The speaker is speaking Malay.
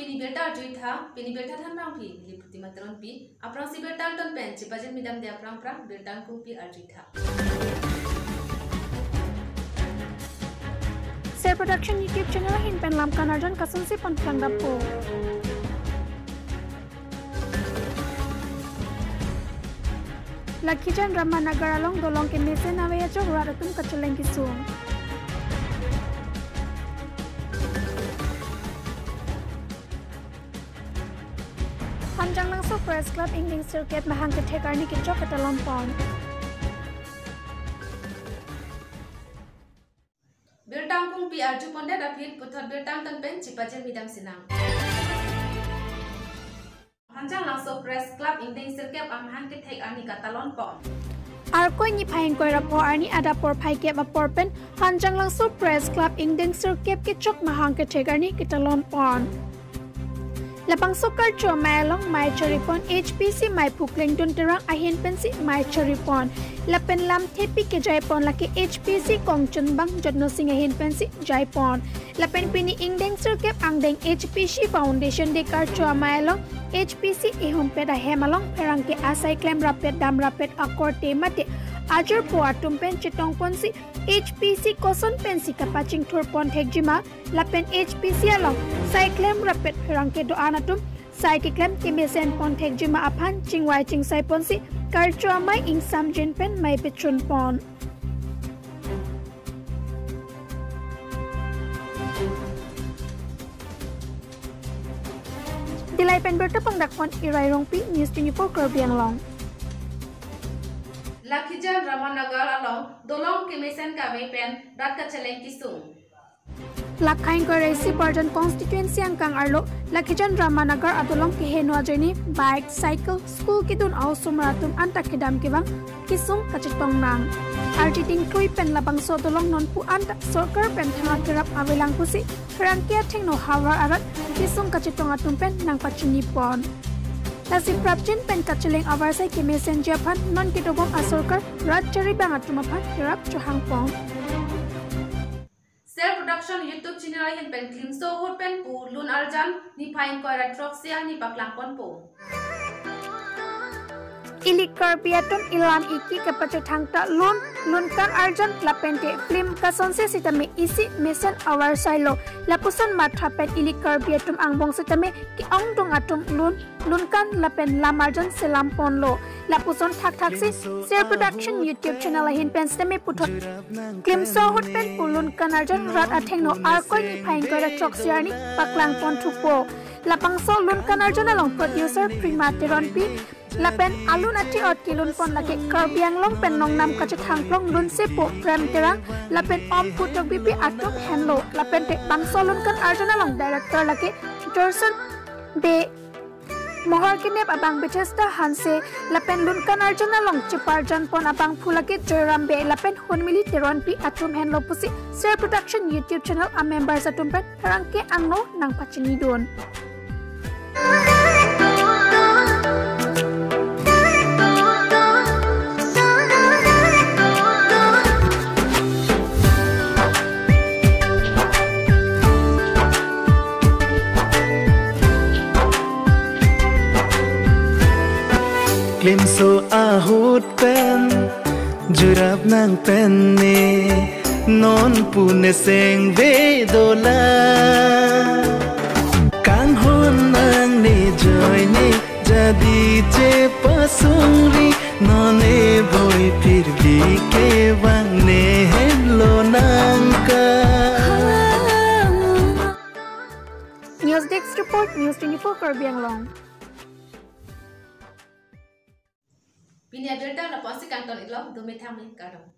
pini berta juita pini berta than rang pi liputi matron pi aprang si berta ton pen cipajen midam de aprang prang berta ku pi arjuita. Share Production YouTube channel hin pen lam kanarjan kasun si pantang dapo. Lakijan Ramanagar along dolong ke mesen awaya jo ratum kacheleng kisung. Hanjang langsung Press Club Ingling Circuit mahang ketekar ni kicok kata lompon. Bertang kung pi arju ponde dapit putar bertang tan pen cipajen midam sinang. Hanjang langsung Press Club Ingling Circuit mahang ketekar ni kata lompon. Arkoi ni pahin koi rapo arni ada por pai ke bapor pen hanjang langsung Press Club Ingling Circuit kicok mahang ketekar ni kata lompon. Lapang sokar cho mailong mai charipon HPC mai pukling dun terang ahin pensi mai charipon lapen lam tepi ke jaipon laki HPC kongchun bang jodno sing ahin pensi jaipon lapen pini ingdeng circuit angdeng HPC foundation de kar cho mailong HPC ihum peda hemalong perang ke asai claim rapid dam rapid akor temate ajur puatum pen chitong ponsi HPC koson pensi kapaching tur pon thekjima lapen HPC along cyclem rapid perangke doanatum cyclem kimesen pon thekjima aphan chingwai chingsai ponsi karcho mai ingsam jin pen mai petrun pon dilai pen bertepang dakpon irai rongpi News.News Karbi Anglong. Lakijan Ramanagar along dolong kimesen kami pen rat kacheleng kisung. Lakhain ko resi Parjan constituency angkang arlo Lakijan Ramanagar adolong kihenwa joini bike cycle school kidun ausum ratum antak kidam kibang kisung kachitong nang arjiting tui pen labang so dolong non pu antak sorkar pen thanga kirap awilang pusi kerangkia thengno hawar arat kisung kachitong atum pen nang pachini pon. Lasi prapjin pen kacheleng awarsai ke messenger pan non kitobong asorkar rat chari bang atumapan kirap chuhang pong. Self Production YouTube channel hin pen klimso hut pen pu lun arjan ni pain koi ratroxia ni paklang pon po. Ili Karbi atum ilam iki kapachethangta lun kan arjan lapente film kasonse sitame isi mesen awarsai lo lapusan matha pen ili Karbi atum angbong sitame ki ongdong atum lun kan lapen lamarjan selampon lo lapuson thak si Share Production YouTube channel hin pen sitame puthot klimso hut pen pulun kan arjan rat athengno arkoi ni phain koi ratroxia ni paklang pon thupo lapang so lun kan arjan along producer Prima Teron P lapen alun ati ot kilun pon laki Karbi Anglong pen nong nam kachethang plong lun sepo prem terang lapen om putok bibi atum henlo lapen te bangso lun kan arjana long director laki Jorson be mohar kinep abang Bethesda Hanse lapen lun kan arjana long chiparjan pon abang phulaki Joyram be lapen honmili teron pi atum henlo pusi Share Production YouTube channel a members atum pen rangke angno nang pachini don. Klimso ahut pen jurap nang pen ne non pune seng vedola kang hon nang ne joy ne jadi je pasuri none boy phir bhi ke bang ne hello nangka. News Desk Report News.News Karbi Anglong. Pini adelta na pasi kanton itlog dumi thang min kadong.